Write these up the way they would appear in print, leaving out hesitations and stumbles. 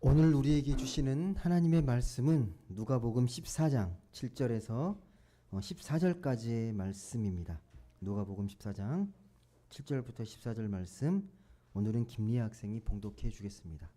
오늘 우리에게 주시는 하나님의 말씀은 누가복음 14장 7절에서 14절까지의 말씀입니다. 누가복음 14장 7절부터 14절 말씀, 오늘은 김리아 학생이 봉독해 주겠습니다.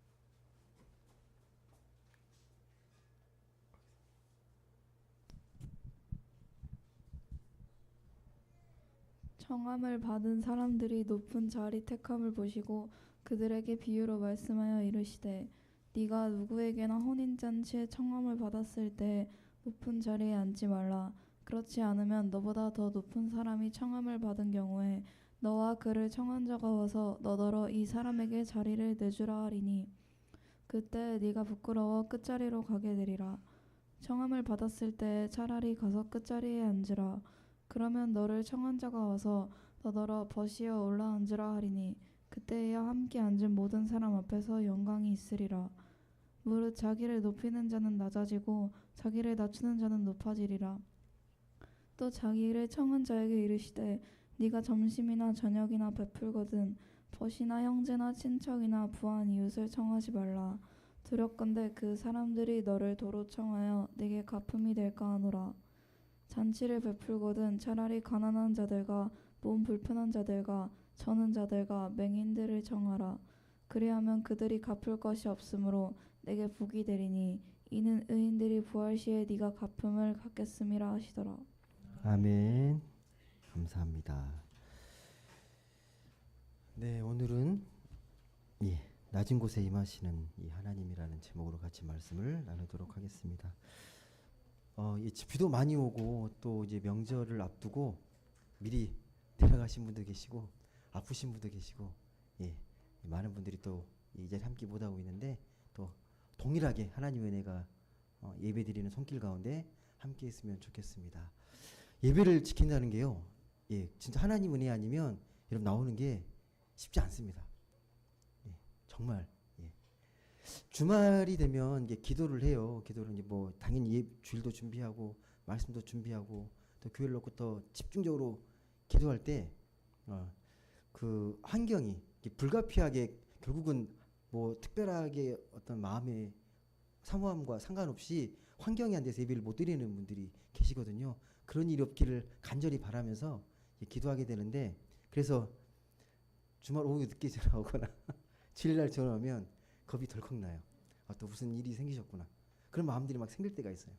청함을 받은 사람들이 높은 자리 택함을 보시고 그들에게 비유로 말씀하여 이르시되, 네가 누구에게나 혼인잔치에 청함을 받았을 때 높은 자리에 앉지 말라. 그렇지 않으면 너보다 더 높은 사람이 청함을 받은 경우에 너와 그를 청한 자가 와서 너더러 이 사람에게 자리를 내주라 하리니, 그때 네가 부끄러워 끝자리로 가게 되리라. 청함을 받았을 때 차라리 가서 끝자리에 앉으라. 그러면 너를 청한 자가 와서 너더러 벗이어 올라앉으라 하리니, 그때에야 함께 앉은 모든 사람 앞에서 영광이 있으리라. 무릇 자기를 높이는 자는 낮아지고 자기를 낮추는 자는 높아지리라. 또 자기를 청한 자에게 이르시되, 네가 점심이나 저녁이나 베풀거든 벗이나 형제나 친척이나 부한 이웃을 청하지 말라. 두렵건대 그 사람들이 너를 도로 청하여 네게 갚음이 될까 하노라. 잔치를 베풀거든 차라리 가난한 자들과 몸 불편한 자들과 저는 자들과 맹인들을 청하라. 그리하면 그들이 갚을 것이 없으므로 내게 복이 되리니, 이는 의인들이 부활 시에 네가 갚음을 갖겠음이라 하시더라. 아멘. 감사합니다. 네, 오늘은 낮은 곳에 임하시는 이 하나님이라는 제목으로 같이 말씀을 나누도록 하겠습니다. 비도 많이 오고 또 이제 명절을 앞두고 미리 데려가신 분도 계시고 아프신 분도 계시고, 많은 분들이 또 이 자리에 함께 못하고 있는데, 또 동일하게 하나님의 은혜가 예배드리는 손길 가운데 함께 했으면 좋겠습니다. 예배를 지킨다는 게요, 진짜 하나님 은혜 아니면 여러분 나오는 게 쉽지 않습니다. 정말. 주말이 되면 이제 기도를 해요. 기도를 이제 뭐 당연히 주일도 준비하고 말씀도 준비하고 또 교회를 놓고 더 집중적으로 기도할 때 그 환경이 불가피하게 결국은 뭐 특별하게 어떤 마음의 사모함과 상관없이 환경이 안 돼서 예배를 못 드리는 분들이 계시거든요. 그런 일이 없기를 간절히 바라면서 기도하게 되는데, 그래서 주말 오후 늦게 전화 오거나 주일날 전화 오면 겁이 덜컥 나요. 또 무슨 일이 생기셨구나. 그런 마음들이 막 생길 때가 있어요.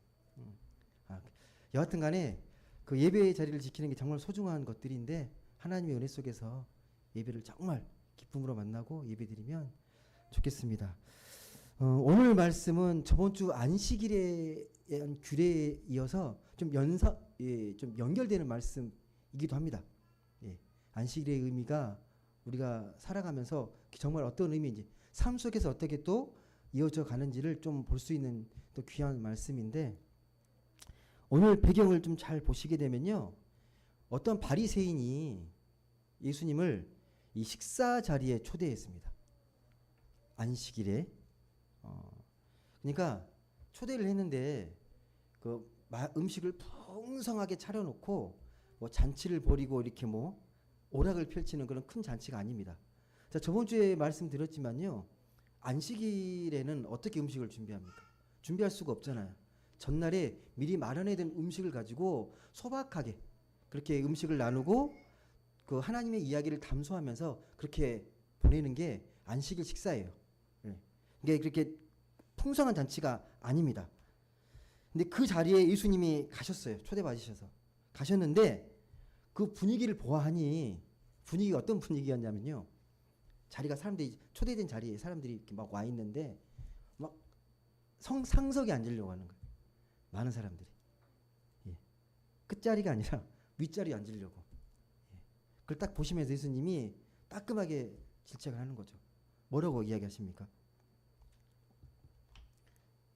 여하튼 간에 그 예배의 자리를 지키는 게 정말 소중한 것들인데, 하나님의 은혜 속에서 예배를 정말 기쁨으로 만나고 예배드리면 좋겠습니다. 오늘 말씀은 저번 주 안식일에 대한 규례에 이어서 좀 좀 연결되는 말씀이기도 합니다. 안식일의 의미가 우리가 살아가면서 정말 어떤 의미인지, 삶 속에서 어떻게 또 이어져 가는지를 좀 볼 수 있는 또 귀한 말씀인데, 오늘 배경을 좀 잘 보시게 되면요, 어떤 바리새인이 예수님을 이 식사 자리에 초대했습니다. 안식일에. 그러니까 초대를 했는데 그 음식을 풍성하게 차려놓고 뭐 잔치를 벌이고 이렇게 뭐 오락을 펼치는 그런 큰 잔치가 아닙니다. 자, 저번 주에 말씀드렸지만요, 안식일에는 어떻게 음식을 준비합니까? 준비할 수가 없잖아요. 전날에 미리 마련해둔 음식을 가지고 소박하게 그렇게 음식을 나누고 그 하나님의 이야기를 담소하면서 그렇게 보내는 게 안식일 식사예요. 이게 그렇게 풍성한 잔치가 아닙니다. 근데 그 자리에 예수님이 가셨어요. 초대받으셔서 가셨는데, 그 분위기를 보아하니 분위기가 어떤 분위기였냐면요, 자리가 사람들이 초대된 자리에 사람들이 이렇게 막 와 있는데 막 상석에 앉으려고 하는 거예요. 많은 사람들이. 끝자리가 아니라 윗자리에 앉으려고. 그걸 딱 보시면서 예수님이 따끔하게 질책을 하는 거죠. 뭐라고 이야기하십니까?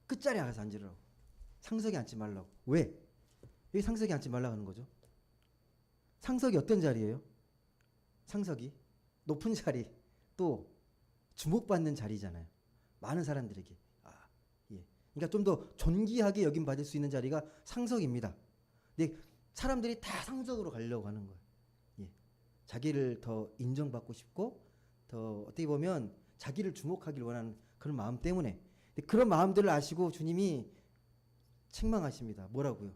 끝자리에 가서 앉으라고. 상석에 앉지 말라고. 왜? 왜 상석에 앉지 말라고 하는 거죠? 상석이 어떤 자리예요? 상석이 높은 자리, 또 주목받는 자리잖아요. 많은 사람들에게. 그러니까 좀 더 존귀하게 여김받을 수 있는 자리가 상석입니다. 근데 사람들이 다 상석으로 가려고 하는 거예요. 자기를 더 인정받고 싶고, 더 어떻게 보면 자기를 주목하길 원하는 그런 마음 때문에. 근데 그런 마음들을 아시고 주님이 책망하십니다. 뭐라고요?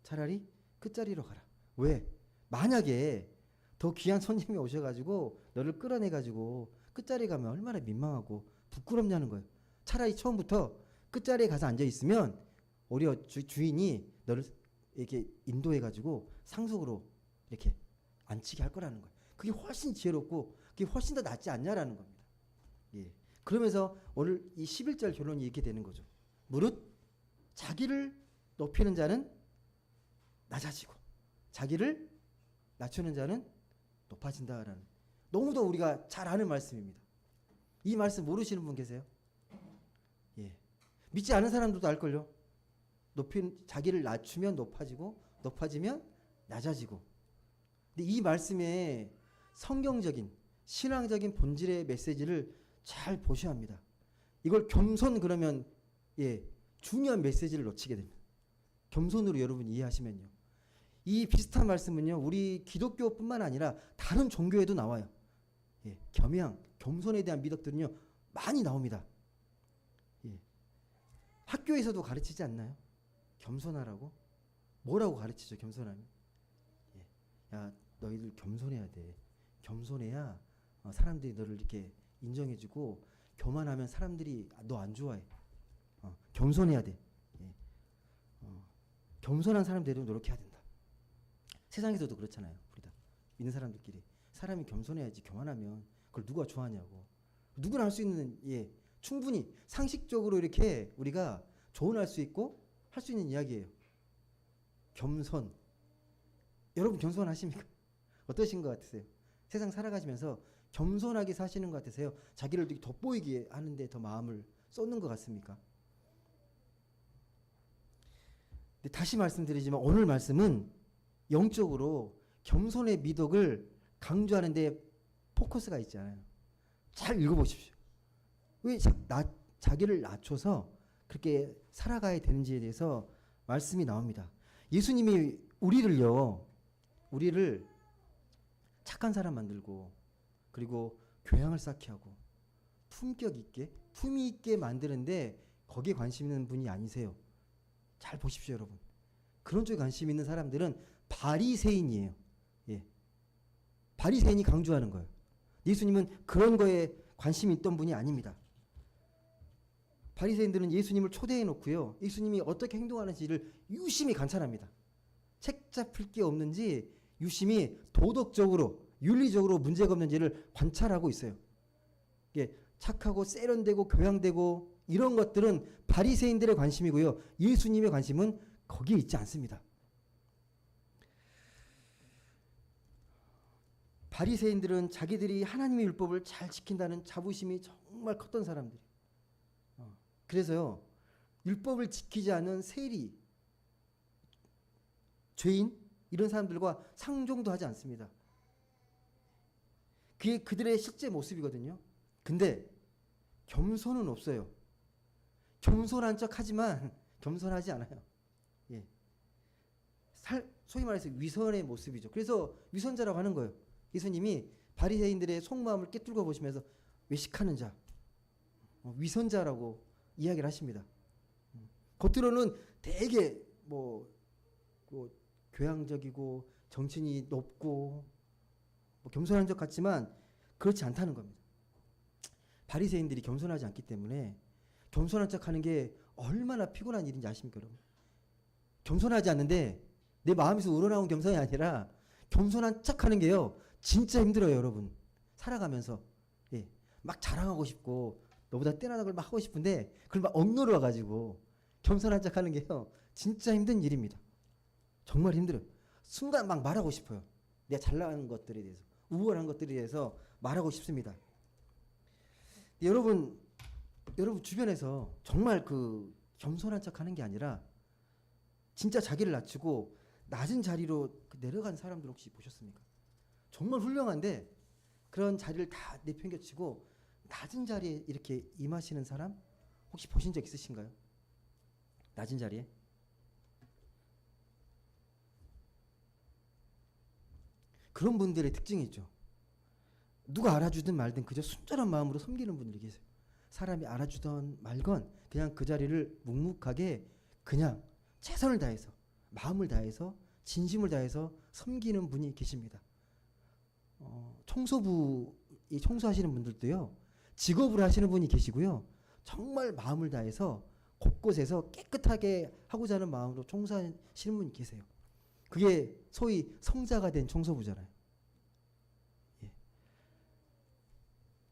차라리 끝자리로 가라. 왜? 만약에 더 귀한 손님이 오셔가지고 너를 끌어내가지고 끝자리에 가면 얼마나 민망하고 부끄럽냐는 거예요. 차라리 처음부터 끝자리에 가서 앉아 있으면 오히려 주인이 너를 이렇게 인도해가지고 상속으로 이렇게 앉히게 할 거라는 거예요. 그게 훨씬 지혜롭고 그게 훨씬 더 낫지 않냐라는 겁니다. 예. 그러면서 오늘 이 11절 결론이 이렇게 되는 거죠. 무릇 자기를 높이는 자는 낮아지고 자기를 낮추는 자는 높아진다라는, 너무도 우리가 잘 아는 말씀입니다. 이 말씀 모르시는 분 계세요? 예. 믿지 않은 사람들도 알걸요. 자기를 낮추면 높아지고 높아지면 낮아지고. 근데 이 말씀의 성경적인 신앙적인 본질의 메시지를 잘 보셔야 합니다. 이걸 겸손 그러면 중요한 메시지를 놓치게 됩니다. 겸손으로 여러분 이해하시면요. 이 비슷한 말씀은요, 우리 기독교뿐만 아니라 다른 종교에도 나와요. 겸양, 겸손에 대한 미덕들은요 많이 나옵니다. 학교에서도 가르치지 않나요? 겸손하라고? 뭐라고 가르치죠? 겸손하면? 야, 너희들 겸손해야 돼. 겸손해야 사람들이 너를 이렇게 인정해주고, 교만하면 사람들이 너 안 좋아해. 겸손해야 돼. 겸손한 사람 되려면 노력해야 된다. 세상에서도 그렇잖아요. 우리 다 믿는 사람들끼리 사람이 겸손해야지, 교만하면 그걸 누가 좋아하냐고. 누구나 할 수 있는, 충분히 상식적으로 이렇게 우리가 조언할 수 있고 할 수 있는 이야기예요. 겸손. 여러분 겸손하십니까? 어떠신 것 같으세요? 세상 살아가시면서 겸손하게 사시는 것 같으세요? 자기를 돋보이게 하는데 더 마음을 쏟는 것 같습니까? 근데 다시 말씀드리지만 오늘 말씀은 영적으로 겸손의 미덕을 강조하는데 포커스가 있잖아요. 잘 읽어보십시오. 왜 자기를 낮춰서 그렇게 살아가야 되는지에 대해서 말씀이 나옵니다. 예수님이 우리를 착한 사람 만들고, 그리고 교양을 쌓게 하고 품격 있게, 품위 있게 만드는데 거기에 관심 있는 분이 아니세요. 잘 보십시오, 여러분. 그런 쪽에 관심 있는 사람들은 바리새인이에요. 바리새인이 강조하는 거예요. 예수님은 그런 거에 관심이 있던 분이 아닙니다. 바리새인들은 예수님을 초대해 놓고요, 예수님이 어떻게 행동하는지를 유심히 관찰합니다. 책 잡힐 게 없는지 유심히 도덕적으로, 윤리적으로 문제가 없는지를 관찰하고 있어요. 착하고 세련되고 교양되고 이런 것들은 바리새인들의 관심이고요, 예수님의 관심은 거기에 있지 않습니다. 바리새인들은 자기들이 하나님의 율법을 잘 지킨다는 자부심이 정말 컸던 사람들이에요. 그래서요, 율법을 지키지 않은 세리, 죄인 이런 사람들과 상종도 하지 않습니다. 그게 그들의 실제 모습이거든요. 근데 겸손은 없어요. 겸손한 척 하지만 겸손하지 않아요. 소위 말해서 위선의 모습이죠. 그래서 위선자라고 하는 거예요. 예수님이 바리새인들의 속마음을 꿰뚫고 보시면서 외식하는 자, 위선자라고 이야기를 하십니다. 겉으로는 되게 교양적이고 정신이 높고 겸손한 것 같지만 그렇지 않다는 겁니다. 바리새인들이 겸손하지 않기 때문에 겸손한 척하는 게 얼마나 피곤한 일인지 아십니까, 여러분? 겸손하지 않는데 내 마음에서 우러나온 겸손이 아니라 겸손한 척하는 게요 진짜 힘들어요, 여러분. 살아가면서 막 자랑하고 싶고 너보다 뛰어나는 걸 막 하고 싶은데 그걸 막 억누러 와가지고 겸손한 척하는 게요 진짜 힘든 일입니다. 정말 힘들어요. 순간 막 말하고 싶어요. 내가 잘나가는 것들에 대해서, 우월한 것들에 대해서 말하고 싶습니다. 여러분 주변에서 정말 그 겸손한 척하는 게 아니라 진짜 자기를 낮추고 낮은 자리로 내려간 사람들 혹시 보셨습니까? 정말 훌륭한데 그런 자리를 다 내팽개치고 낮은 자리에 이렇게 임하시는 사람 혹시 보신 적 있으신가요? 낮은 자리에? 그런 분들의 특징이 있죠. 누가 알아주든 말든 그저 순전한 마음으로 섬기는 분들이 계세요. 사람이 알아주던 말건 그냥 그 자리를 묵묵하게 그냥 최선을 다해서 마음을 다해서 진심을 다해서 섬기는 분이 계십니다. 청소부 이 청소하시는 분들도요 직업으로 하시는 분이 계시고요 정말 마음을 다해서 곳곳에서 깨끗하게 하고자 하는 마음으로 청소하시는 분이 계세요. 그게 소위 성자가 된 청소부잖아요. 예.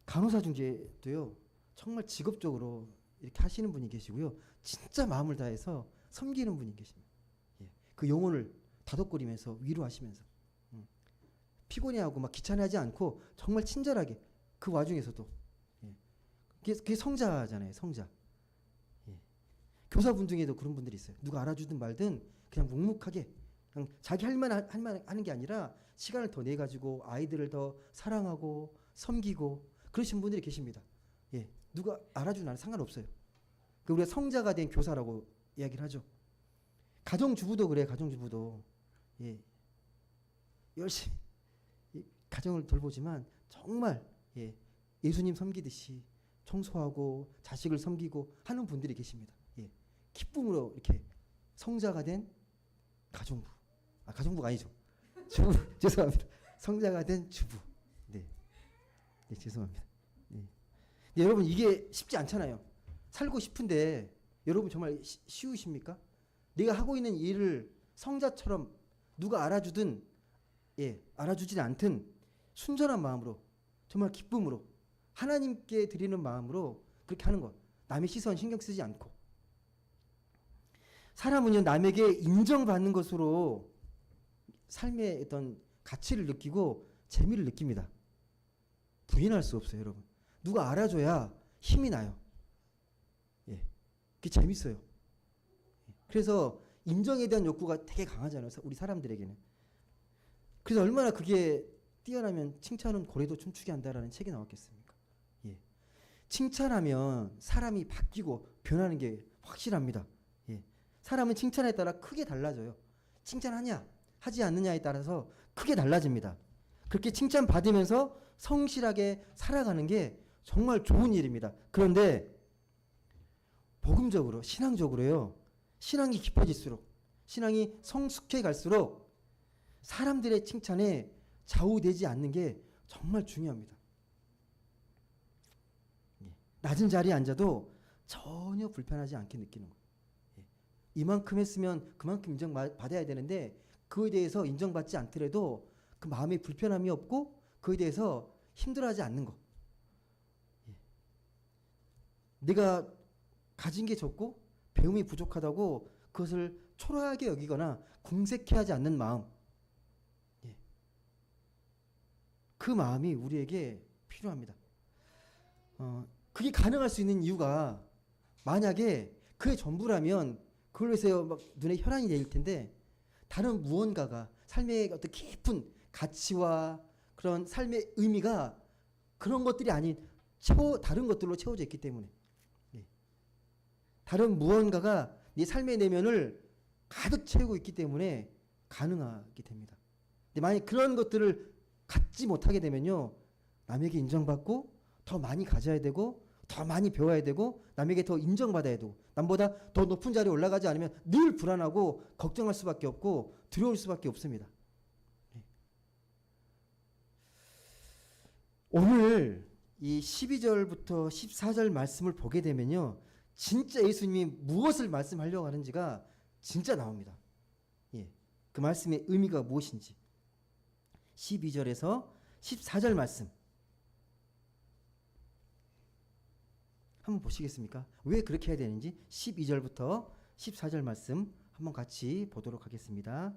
간호사 중에도요 정말 직업적으로 이렇게 하시는 분이 계시고요 진짜 마음을 다해서 섬기는 분이 계십니다. 예. 그 영혼을 다독거리면서 위로하시면서 피곤해하고 막 귀찮아하지 않고 정말 친절하게 그 와중에서도 예. 그게 성자잖아요. 성자. 예. 교사분 중에도 그런 분들이 있어요. 누가 알아주든 말든 그냥 묵묵하게 그냥 자기 할 만 하는 게 아니라 시간을 더 내 가지고 아이들을 더 사랑하고 섬기고 그러신 분들이 계십니다. 예. 누가 알아주든 안 상관없어요. 우리가 성자가 된 교사라고 이야기를 하죠. 가정주부도 그래. 가정주부도 예. 열심히 가정을 돌보지만 정말 예, 예수님 섬기듯이 청소하고 자식을 섬기고 하는 분들이 계십니다. 예, 기쁨으로 이렇게 성자가 된 가정부. 가정부가 아니죠. 주부. 죄송합니다. 성자가 된 주부. 네, 네 죄송합니다. 네. 네, 여러분 이게 쉽지 않잖아요. 살고 싶은데 여러분 정말 쉬우십니까? 내가 하고 있는 일을 성자처럼 누가 알아주든 예, 알아주진 않든 순전한 마음으로 정말 기쁨으로 하나님께 드리는 마음으로 그렇게 하는 것. 남의 시선 신경 쓰지 않고. 사람은요 남에게 인정받는 것으로 삶의 어떤 가치를 느끼고 재미를 느낍니다. 부인할 수 없어요, 여러분. 누가 알아줘야 힘이 나요. 예, 그게 재밌어요. 그래서 인정에 대한 욕구가 되게 강하잖아요, 우리 사람들에게는. 그래서 얼마나 그게 뛰어나면 칭찬은 고래도 춤추게 한다라는 책이 나왔겠습니까? 예. 칭찬하면 사람이 바뀌고 변하는 게 확실합니다. 예. 사람은 칭찬에 따라 크게 달라져요. 칭찬하냐 하지 않느냐에 따라서 크게 달라집니다. 그렇게 칭찬받으면서 성실하게 살아가는 게 정말 좋은 일입니다. 그런데 복음적으로 신앙적으로요. 신앙이 깊어질수록 신앙이 성숙해 갈수록 사람들의 칭찬에 좌우되지 않는 게 정말 중요합니다. 예. 낮은 자리에 앉아도 전혀 불편하지 않게 느끼는 거예요. 예. 이만큼 했으면 그만큼 인정받아야 되는데 그에 대해서 인정받지 않더라도 그 마음에 불편함이 없고 그에 대해서 힘들어하지 않는 거. 예. 내가 가진 게 적고 배움이 부족하다고 그것을 초라하게 여기거나 궁색해하지 않는 마음. 그 마음이 우리에게 필요합니다. 그게 가능할 수 있는 이유가 만약에 그의 전부라면 그걸로 해서 막 눈에 혈안이 내릴 텐데 다른 무언가가 삶의 어떤 깊은 가치와 그런 삶의 의미가 그런 것들이 아닌 다른 것들로 채워져 있기 때문에 예. 다른 무언가가 네 삶의 내면을 가득 채우고 있기 때문에 가능하게 됩니다. 근데 만약 그런 것들을 갖지 못하게 되면요 남에게 인정받고 더 많이 가져야 되고 더 많이 배워야 되고 남에게 더 인정받아야 되고 남보다 더 높은 자리에 올라가지 않으면 늘 불안하고 걱정할 수밖에 없고 두려울 수밖에 없습니다. 오늘 이 12절부터 14절 말씀을 보게 되면요 진짜 예수님이 무엇을 말씀하려고 하는지가 진짜 나옵니다. 예, 그 말씀의 의미가 무엇인지 12절에서 14절 말씀 한번 보시겠습니까? 왜 그렇게 해야 되는지 12절부터 14절 말씀 한번 같이 보도록 하겠습니다.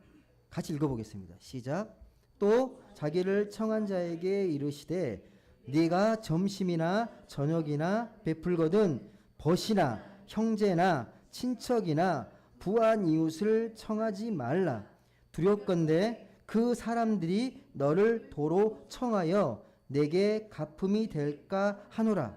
같이 읽어보겠습니다. 시작. 또 자기를 청한 자에게 이르시되 네가 점심이나 저녁이나 베풀거든 벗이나 형제나 친척이나 부한 이웃을 청하지 말라. 두렵건대 그 사람들이 너를 도로 청하여 내게 갚음이 될까 하노라.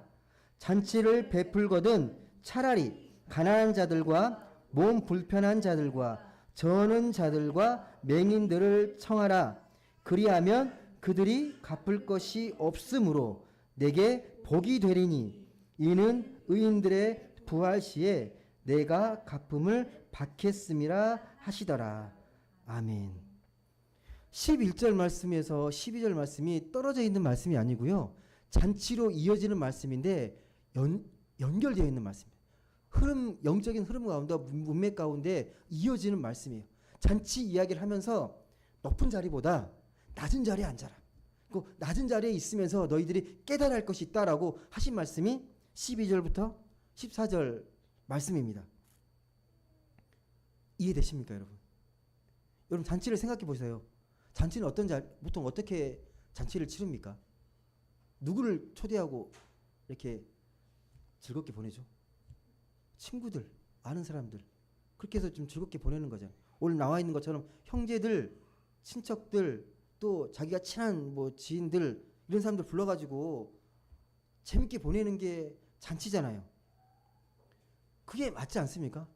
잔치를 베풀거든 차라리 가난한 자들과 몸 불편한 자들과 저는 자들과 맹인들을 청하라. 그리하면 그들이 갚을 것이 없으므로 내게 복이 되리니 이는 의인들의 부활 시에 내가 갚음을 받겠음이라 하시더라. 아멘. 11절 말씀에서 12절 말씀이 떨어져 있는 말씀이 아니고요. 잔치로 이어지는 말씀인데 연결되어 있는 말씀입니다. 영적인 흐름 가운데, 문맥 가운데 이어지는 말씀이에요. 잔치 이야기를 하면서 높은 자리보다 낮은 자리에 앉아라. 그 낮은 자리에 있으면서 너희들이 깨달아야 할 것이 있다라고 하신 말씀이 12절부터 14절 말씀입니다. 이해되십니까, 여러분? 여러분 잔치를 생각해 보세요. 잔치는 보통 어떻게 잔치를 치릅니까? 누구를 초대하고 이렇게 즐겁게 보내죠? 친구들, 아는 사람들. 그렇게 해서 좀 즐겁게 보내는 거잖아요. 오늘 나와 있는 것처럼 형제들, 친척들, 또 자기가 친한 뭐 지인들 이런 사람들 불러가지고 재밌게 보내는 게 잔치잖아요. 그게 맞지 않습니까?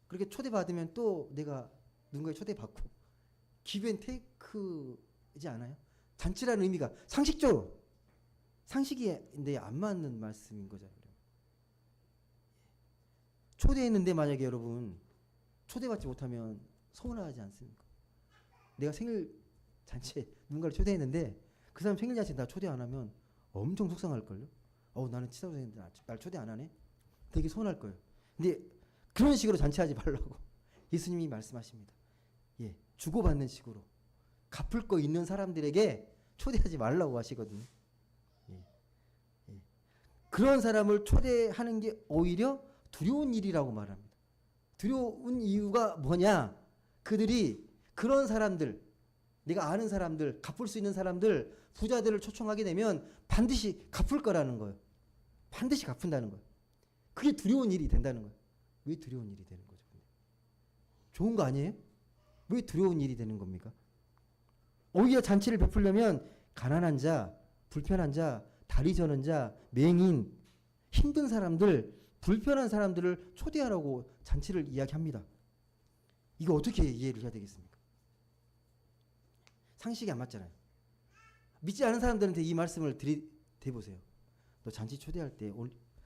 그렇게 초대받으면 또 내가 누군가에 초대받고 기브앤테이크이지 않아요? 잔치라는 의미가 상식적으로 상식인데 안 맞는 말씀인 거잖아요. 초대했는데 만약에 여러분 초대받지 못하면 서운하지 않습니까? 내가 생일 잔치에 누군가를 초대했는데 그 사람 생일 잔치에 나 초대 안 하면 엄청 속상할걸요? 나는 치사도 했는데 날 초대 안 하네? 되게 서운할 거예요. 근데 그런 식으로 잔치하지 말라고 예수님이 말씀하십니다. 예, 주고받는 식으로 갚을 거 있는 사람들에게 초대하지 말라고 하시거든요. 예, 예. 그런 사람을 초대하는 게 오히려 두려운 일이라고 말합니다. 두려운 이유가 뭐냐? 그들이 그런 사람들, 내가 아는 사람들, 갚을 수 있는 사람들, 부자들을 초청하게 되면 반드시 갚을 거라는 거예요. 반드시 갚는다는 거예요. 그게 두려운 일이 된다는 거예요. 왜 두려운 일이 되는 거죠? 좋은 거 아니에요? 왜 두려운 일이 되는 겁니까? 오히려 잔치를 베풀려면 가난한 자, 불편한 자, 다리 저는 자, 맹인, 힘든 사람들, 불편한 사람들을 초대하라고 잔치를 이야기합니다. 이거 어떻게 이해를 해야 되겠습니까? 상식이 안 맞잖아요. 믿지 않은 사람들한테 이 말씀을 대보세요. 너 잔치 초대할 때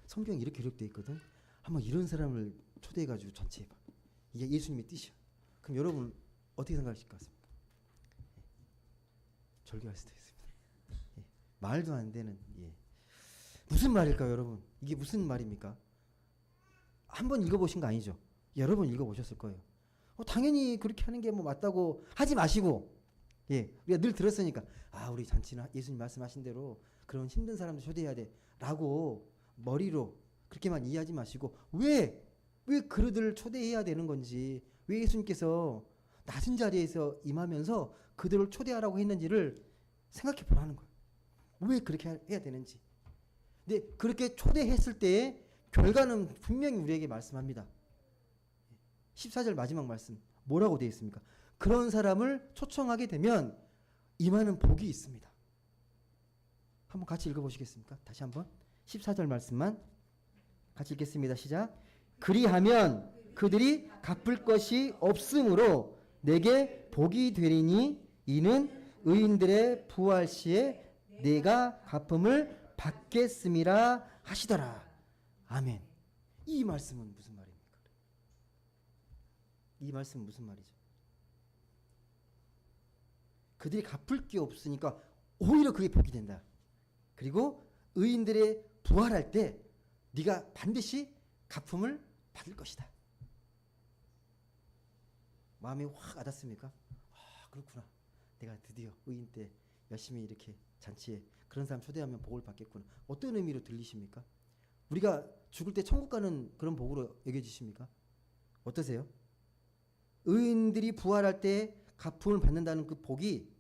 성경에 이렇게 기록되어 있거든. 한번 이런 사람을 초대해가지고 잔치해봐. 이게 예수님의 뜻이야. 그럼 여러분 어떻게 생각하실 것 같습니까? 절교할 수도 있습니다. 말도 안 되는. 무슨 말일까요, 여러분? 이게 무슨 말입니까? 한번 읽어보신 거 아니죠? 여러 번 읽어보셨을 거예요. 당연히 그렇게 하는 게 뭐 맞다고 하지 마시고, 우리가 늘 들었으니까, 우리 잔치는 예수님 말씀하신 대로 그런 힘든 사람들 초대해야 돼 라고 머리로 그렇게만 이해하지 마시고, 왜 그들을 초대해야 되는 건지, 왜 예수님께서 낮은 자리에서 임하면서 그들을 초대하라고 했는지를 생각해 보라는 거예요. 왜 그렇게 해야 되는지. 근데 그렇게 초대했을 때의 결과는 분명히 우리에게 말씀합니다. 14절 마지막 말씀 뭐라고 되어 있습니까? 그런 사람을 초청하게 되면 임하는 복이 있습니다. 한번 같이 읽어보시겠습니까? 다시 한번 14절 말씀만 같이 읽겠습니다. 시작. 그리하면 그들이 갚을 것이 없으므로 내게 복이 되리니 이는 의인들의 부활 시에 내가 갚음을 받겠음이라 하시더라. 아멘. 이 말씀은 무슨 말입니까? 이 말씀은 무슨 말이죠? 그들이 갚을 게 없으니까 오히려 그게 복이 된다. 그리고 의인들의 부활할 때 네가 반드시 갚음을 받을 것이다. 마음이 확 와닿습니까? 그렇구나. 내가 드디어 의인 때 열심히 이렇게 잔치에 그런 사람 초대하면 복을 받겠구나. 어떤 의미로 들리십니까? 우리가 죽을 때 천국 가는 그런 복으로 여겨지십니까? 어떠세요? 의인들이 부활할 때 갚음을 받는다는 그 복이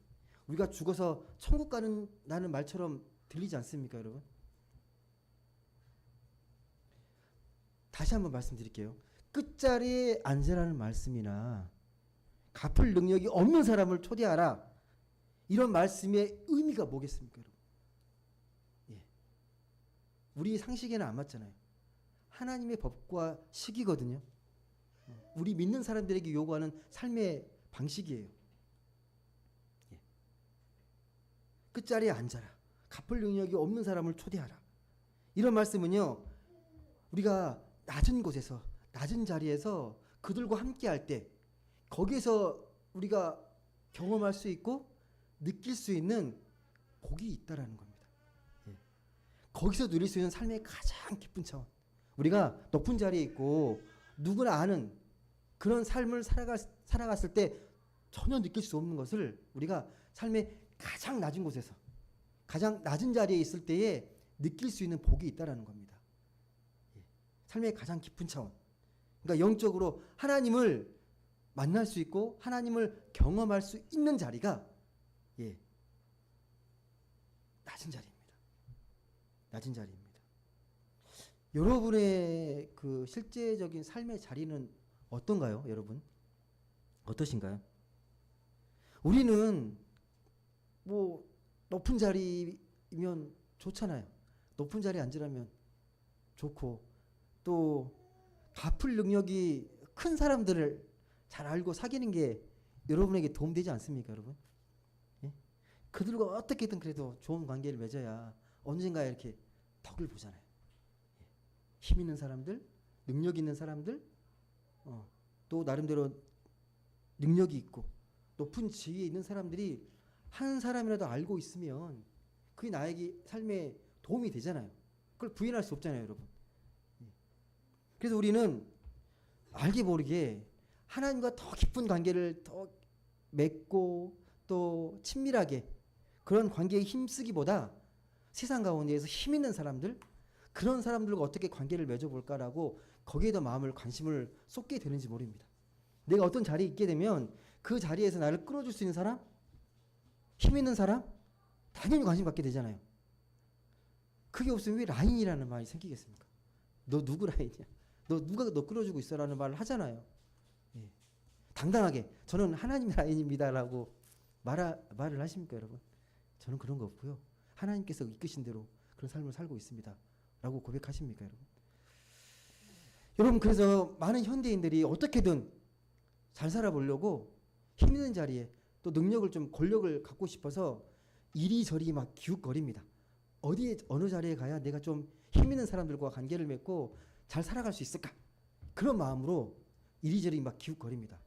우리가 죽어서 천국 가는 말처럼 들리지 않습니까, 여러분? 다시 한번 말씀드릴게요. 끝자리에 앉으라는 말씀이나 갚을 능력이 없는 사람을 초대하라. 이런 말씀의 의미가 뭐겠습니까, 여러분? 우리 상식에는 안 맞잖아요. 하나님의 법과 식이거든요. 우리 믿는 사람들에게 요구하는 삶의 방식이에요. 끝자리에 앉아라. 갚을 능력이 없는 사람을 초대하라. 이런 말씀은요, 우리가 낮은 곳에서 낮은 자리에서 그들과 함께 할 때 거기에서 우리가 경험할 수 있고 느낄 수 있는 복이 있다라는 겁니다. 예. 거기서 누릴 수 있는 삶의 가장 깊은 차원. 우리가 높은 자리에 있고 누구나 아는 그런 삶을 살아갔을 때 전혀 느낄 수 없는 것을 우리가 삶의 가장 낮은 곳에서 가장 낮은 자리에 있을 때에 느낄 수 있는 복이 있다라는 겁니다. 예. 삶의 가장 깊은 차원. 그러니까 영적으로 하나님을 만날 수 있고 하나님을 경험할 수 있는 자리가 예, 낮은 자리입니다. 낮은 자리입니다. 여러분의 그 실제적인 삶의 자리는 어떤가요, 여러분? 어떠신가요? 우리는 뭐 높은 자리면 좋잖아요. 높은 자리에 앉으라면 좋고 또 갚을 능력이 큰 사람들을 잘 알고 사귀는 게 여러분에게 도움되지 않습니까, 여러분? 예? 그들과 어떻게든 그래도 좋은 관계를 맺어야 언젠가 이렇게 덕을 보잖아요. 예. 힘 있는 사람들, 능력 있는 사람들, 또 나름대로 능력이 있고 높은 지위에 있는 사람들이 한 사람이라도 알고 있으면 그게 나에게 삶에 도움이 되잖아요. 그걸 부인할 수 없잖아요, 여러분. 예. 그래서 우리는 알게 모르게 하나님과 더 깊은 관계를 더 맺고 또 친밀하게 그런 관계에 힘쓰기보다 세상 가운데에서 힘 있는 사람들 그런 사람들과 어떻게 관계를 맺어볼까라고 거기에 더 마음을 관심을 쏟게 되는지 모릅니다. 내가 어떤 자리에 있게 되면 그 자리에서 나를 끌어줄 수 있는 사람 힘 있는 사람 당연히 관심 갖게 되잖아요. 그게 없으면 왜 라인이라는 말이 생기겠습니까? 너 누구 라인이야? 너 누가 너 끌어주고 있어라는 말을 하잖아요. 예. 당당하게 저는 하나님 라인입니다라고 말을 하십니까, 여러분? 저는 그런 거 없고요. 하나님께서 이끄신 대로 그런 삶을 살고 있습니다라고 고백하십니까, 여러분? 여러분, 그래서 많은 현대인들이 어떻게든 잘 살아보려고 힘 있는 자리에 또 능력을 좀 권력을 갖고 싶어서 이리저리 막 기웃거립니다. 어디에 어느 자리에 가야 내가 좀 힘 있는 사람들과 관계를 맺고 잘 살아갈 수 있을까? 그런 마음으로 이리저리 막 기웃거립니다.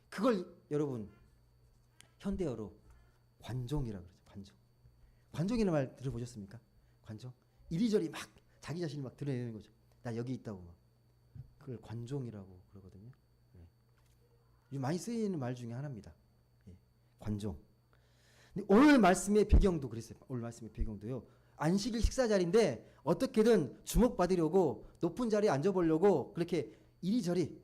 그걸 여러분 현대어로 관종이라고 그러죠. 관종. 관종이라는 말 들어보셨습니까? 관종. 이리저리 막 자기 자신을 막 드러내는 거죠. 나 여기 있다고 막. 그걸 관종이라고 그러거든요. 예. 많이 쓰이는 말 중에 하나입니다. 예. 관종. 근데 오늘 말씀의 배경도 그랬어요. 오늘 말씀의 배경도요. 안식일 식사 자리인데 어떻게든 주목받으려고 높은 자리에 앉아보려고 그렇게 이리저리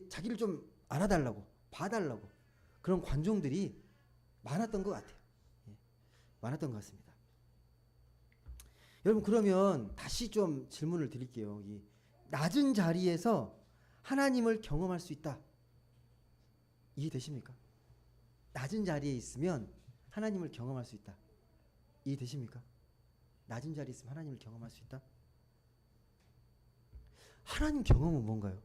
자기를 좀 알아달라고 봐달라고 그런 관종들이 많았던 것 같아요. 예. 많았던 것 같습니다. 여러분, 그러면 다시 좀 질문을 드릴게요. 이 낮은 자리에서 하나님을 경험할 수 있다. 이해되십니까? 낮은 자리에 있으면 하나님을 경험할 수 있다. 이해되십니까? 낮은 자리에 있으면 하나님을 경험할 수 있다. 하나님 경험은 뭔가요?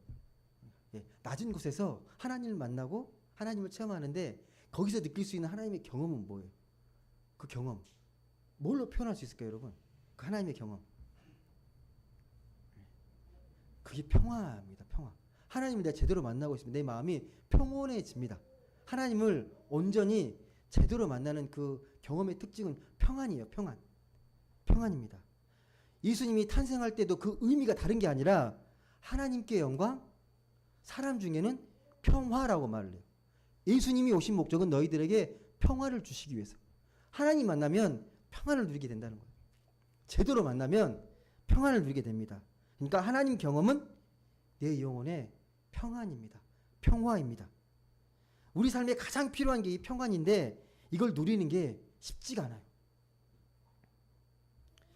예, 낮은 곳에서 하나님을 만나고 하나님을 체험하는데 거기서 느낄 수 있는 하나님의 경험은 뭐예요? 그 경험 뭘로 표현할 수 있을까요, 여러분? 그 하나님의 경험 그게 평화입니다. 평화. 하나님을 내가 제대로 만나고 있으면 내 마음이 평온해집니다. 하나님을 온전히 제대로 만나는 그 경험의 특징은 평안이에요. 평안. 평안입니다. 예수님이 탄생할 때도 그 의미가 다른 게 아니라 하나님께 영광, 사람 중에는 평화라고 말을 해요. 예수님이 오신 목적은 너희들에게 평화를 주시기 위해서. 하나님 만나면 평안을 누리게 된다는 거예요. 제대로 만나면 평안을 누리게 됩니다. 그러니까 하나님 경험은 내 영혼의 평안입니다. 평화입니다. 우리 삶에 가장 필요한 게 이 평안인데 이걸 누리는 게 쉽지가 않아요.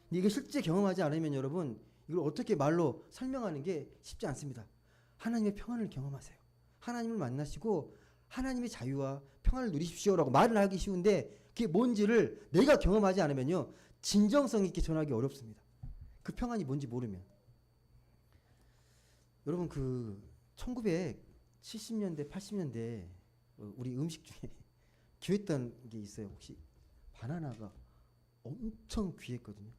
근데 이게 실제 경험하지 않으면 여러분 이걸 어떻게 말로 설명하는 게 쉽지 않습니다. 하나님의 평안을 경험하세요. 하나님을 만나시고 하나님의 자유와 평안을 누리십시오라고 말을 하기 쉬운데 그게 뭔지를 내가 경험하지 않으면요 진정성 있게 전하기 어렵습니다. 그 평안이 뭔지 모르면. 여러분, 그 1970년대 80년대 우리 음식 중에 귀했던 게 있어요. 혹시 바나나가 엄청 귀했거든요.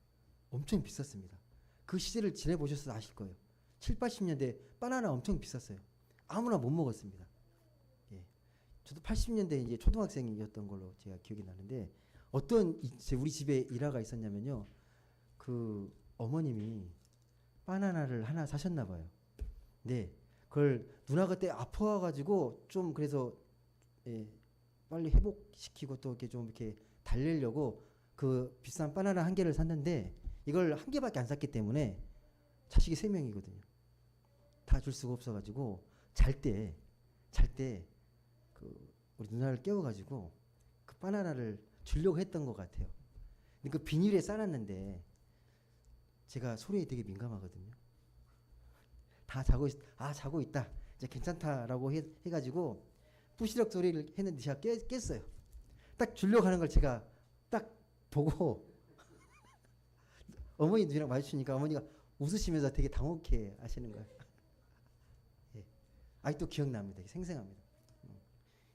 엄청 비쌌습니다. 그 시대를 지내보셔서 아실 거예요. 7, 80년대 바나나 엄청 비쌌어요. 아무나 못 먹었습니다. 예. 저도 80년대 이제 초등학생이었던 걸로 제가 기억이 나는데 어떤 우리 집에 일화가 있었냐면요. 그 어머님이 바나나를 하나 사셨나 봐요. 네. 그걸 누나가 그때 아파가지고 좀 그래서 예, 빨리 회복시키고 또 이렇게 좀 이렇게 달래려고 그 비싼 바나나 한 개를 샀는데 이걸 한 개밖에 안 샀기 때문에 자식이 3명이거든요. 다 줄 수가 없어가지고 잘 때 그 우리 누나를 깨워가지고 그 바나나를 주려고 했던 것 같아요. 근데 그 비닐에 싸놨는데 제가 소리에 되게 민감하거든요. 다 자고 있다. 이제 괜찮다라고 해가지고 부시럭 소리를 했는데 제가 깼어요. 딱 주려고 하는 걸 제가 딱 보고 어머니 눈이랑 마주치니까 어머니가 웃으시면서 되게 당혹해 하시는 거예요. 예. 아직도 기억납니다. 생생합니다.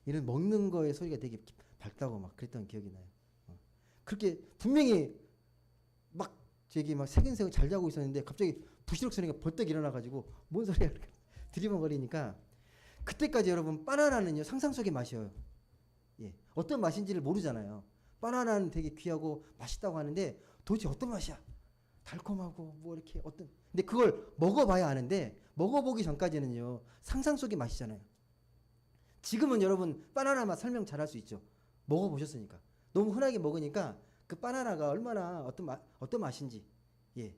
이런 먹는 거의 소리가 되게 밝다고 막 그랬던 기억이 나요. 그렇게 분명히 막 저기 막 새근새근 잘 자고 있었는데 갑자기 부시럭 소리가 벌떡 일어나가지고 뭔 소리야 이렇게 들이번거리니까 그때까지 여러분 바나나는요 상상 속의 맛이에요. 예. 어떤 맛인지를 모르잖아요. 바나나는 되게 귀하고 맛있다고 하는데 도대체 어떤 맛이야? 달콤하고 뭐 이렇게 어떤 근데 그걸 먹어봐야 아는데 먹어보기 전까지는요 상상 속의 맛이잖아요. 지금은 여러분 바나나 맛 설명 잘할 수 있죠. 먹어보셨으니까 너무 흔하게 먹으니까 그 바나나가 얼마나 어떤 맛인지 예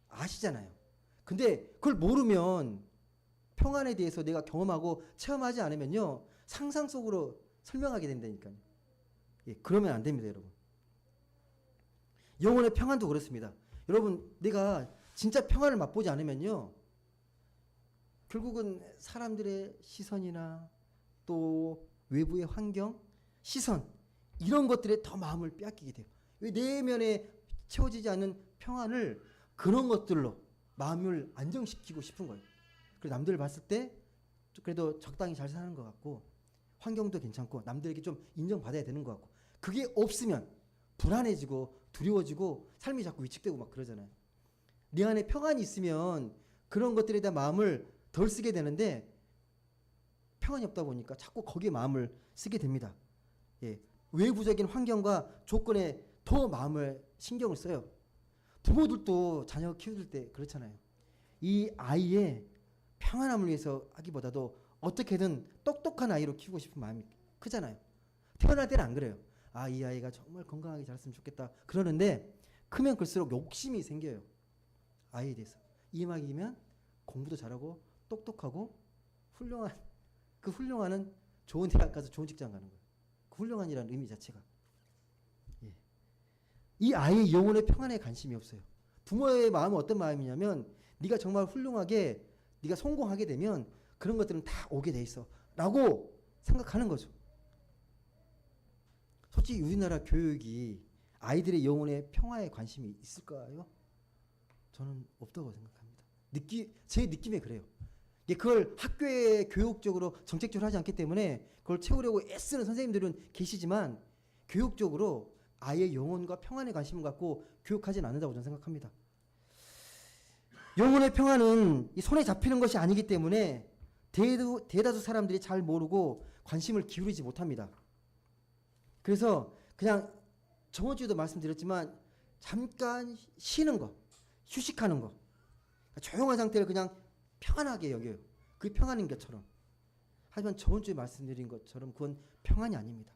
아시잖아요. 근데 그걸 모르면 평안에 대해서 내가 경험하고 체험하지 않으면요 상상 속으로 설명하게 된다니까요. 예, 그러면 안 됩니다, 여러분. 영혼의 평안도 그렇습니다. 여러분, 내가 진짜 평안을 맛보지 않으면요, 결국은 사람들의 시선이나 또 외부의 환경, 시선 이런 것들에 더 마음을 빼앗기게 돼요. 왜 내면에 채워지지 않는 평안을 그런 것들로 마음을 안정시키고 싶은 거예요. 그래서 남들을 봤을 때 그래도 적당히 잘 사는 것 같고 환경도 괜찮고 남들에게 좀 인정받아야 되는 것 같고 그게 없으면 불안해지고 두려워지고 삶이 자꾸 위축되고 막 그러잖아요. 내 안에 평안이 있으면 그런 것들에 대한 마음을 덜 쓰게 되는데 평안이 없다 보니까 자꾸 거기에 마음을 쓰게 됩니다. 예, 외부적인 환경과 조건에 더 마음을 신경을 써요. 부모들도 자녀 키울 때 그렇잖아요. 이 아이의 평안함을 위해서 하기보다도 어떻게든 똑똑한 아이로 키우고 싶은 마음이 크잖아요. 태어날 때는 안 그래요. 아, 이 아이가 정말 건강하게 자랐으면 좋겠다. 그러는데 크면 클수록 욕심이 생겨요. 아이에 대해서. 이막이면 공부도 잘하고 똑똑하고 훌륭한 그 훌륭한은 좋은 대학 가서 좋은 직장 가는 거예요. 그 훌륭한이라는 의미 자체가. 예. 이 아이의 영혼의 평안에 관심이 없어요. 부모의 마음은 어떤 마음이냐면 네가 정말 훌륭하게 네가 성공하게 되면 그런 것들은 다 오게 돼 있어 라고 생각하는 거죠. 솔직히 우리나라 교육이 아이들의 영혼의 평화에 관심이 있을까요? 저는 없다고 생각합니다. 제 느낌에 그래요. 그걸 학교에 교육적으로 정책적으로 하지 않기 때문에 그걸 채우려고 애쓰는 선생님들은 계시지만 교육적으로 아이의 영혼과 평안에 관심을 갖고 교육하지는 않는다고 저는 생각합니다. 영혼의 평안은 이 손에 잡히는 것이 아니기 때문에 대다수 사람들이 잘 모르고 관심을 기울이지 못합니다. 그래서 그냥 저번 주에도 말씀드렸지만 잠깐 쉬는 거, 휴식하는 거, 조용한 상태를 그냥 평안하게 여겨요. 그게 평안인 것처럼. 하지만 저번 주에 말씀드린 것처럼 그건 평안이 아닙니다.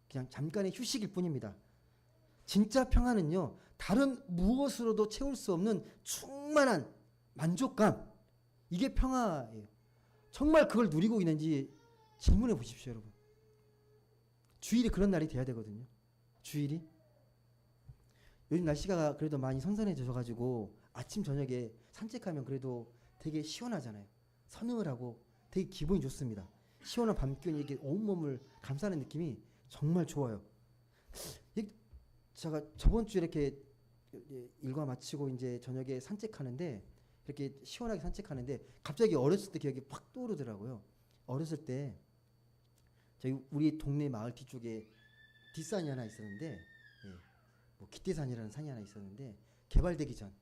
그냥 잠깐의 휴식일 뿐입니다. 진짜 평안은요, 다른 무엇으로도 채울 수 없는 충만한 만족감, 이게 평화예요. 정말 그걸 누리고 있는지 질문해 보십시오, 여러분. 주일이 그런 날이 돼야 되거든요. 주일이. 요즘 날씨가 그래도 많이 선선해져가지고 아침 저녁에 산책하면 그래도 되게 시원하잖아요. 서늘하고 되게 기분이 좋습니다. 시원한 밤기운이 이렇게 온몸을 감싸는 느낌이 정말 좋아요. 제가 저번 주에 이렇게 일과 마치고 이제 저녁에 산책하는데 이렇게 시원하게 산책하는데 갑자기 어렸을 때 기억이 확 떠오르더라고요. 어렸을 때 저희 우리 동네 마을 뒤쪽에 뒷산이 하나 있었는데 예, 뭐 기태산이라는 산이 하나 있었는데 개발되기 전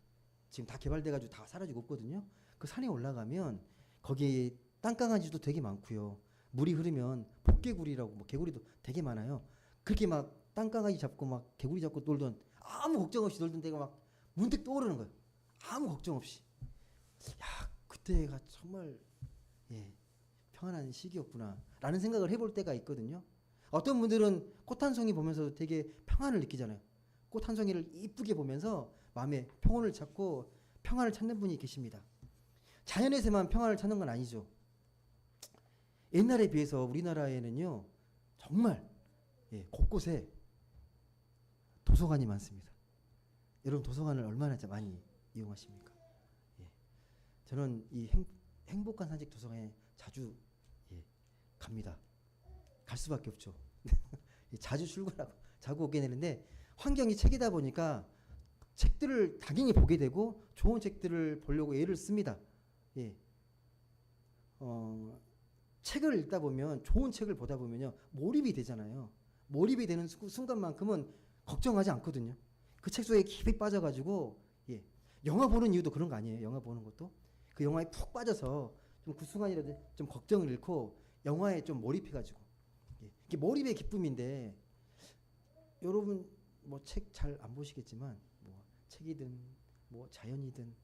지금 다 개발돼가지고 다 사라지고 없거든요. 그 산에 올라가면 거기 땅강아지도 되게 많고요. 물이 흐르면 복개구리라고 뭐 개구리도 되게 많아요. 그렇게 막 땅강아지 잡고 막 개구리 잡고 놀던 아무 걱정 없이 놀던 데가 막 문득 떠오르는 거예요. 아무 걱정 없이. 야, 그때가 정말 평안한 시기였구나라는 생각을 해볼 때가 있거든요. 어떤 분들은 꽃 한 송이 보면서 되게 평안을 느끼잖아요. 꽃 한 송이를 이쁘게 보면서 마음에 평온을 찾고 평안을 찾는 분이 계십니다. 자연에서만 평안을 찾는 건 아니죠. 옛날에 비해서 우리나라에는요 정말 곳곳에 도서관이 많습니다. 여러분 도서관을 얼마나 많이 이용하십니까? 저는 이 행복한 산책 도서관에 자주 갑니다. 갈 수밖에 없죠. 자주 출근하고 자주 오게 되는데 환경이 책이다 보니까 책들을 당연히 보게 되고 좋은 책들을 보려고 애를 씁니다. 책을 읽다 보면 좋은 책을 보다 보면요 몰입이 되잖아요. 몰입이 되는 순간만큼은 걱정하지 않거든요. 그 책 속에 깊이 빠져가지고 영화 보는 이유도 그런 거 아니에요. 영화 보는 것도 그 영화에 푹 빠져서 좀 그 순간이라도 좀 걱정을 잃고 영화에 좀 몰입해가지고 이게 몰입의 기쁨인데 여러분 뭐 책 잘 안 보시겠지만 뭐 책이든 뭐 자연이든